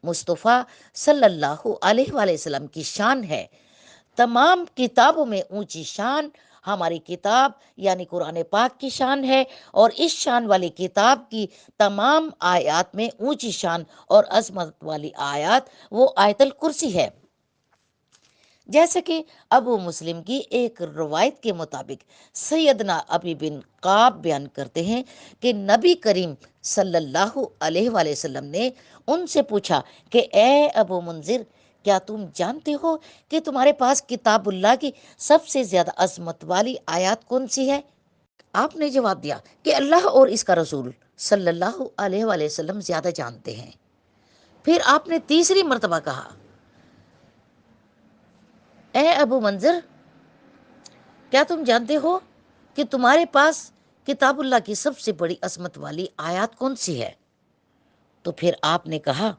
مصطفیٰ صلی اللہ علیہ وآلہ وسلم کی شان ہے۔ تمام کتابوں میں اونچی شان ہماری کتاب یعنی قرآن پاک کی شان ہے، اور اس شان والی کتاب کی تمام آیات میں اونچی شان اور عظمت والی آیات وہ آیت الکرسی ہے۔ جیسے کہ ابو مسلم کی ایک روایت کے مطابق سیدنا ابی بن قاب بیان کرتے ہیں کہ نبی کریم صلی اللہ علیہ وآلہ وسلم نے ان سے پوچھا کہ اے ابو منذر، کیا تم جانتے ہو کہ تمہارے پاس کتاب اللہ کی سب سے زیادہ عظمت والی آیات کون سی ہے؟ آپ نے جواب دیا کہ اللہ اور اس کا رسول صلی اللہ علیہ وآلہ وسلم زیادہ جانتے ہیں۔ پھر آپ نے تیسری مرتبہ کہا، اے ابو منذر، کیا تم جانتے ہو کہ تمہارے پاس کتاب اللہ کی سب سے بڑی عظمت والی آیات کون سی ہے؟ تو پھر آپ نے کہا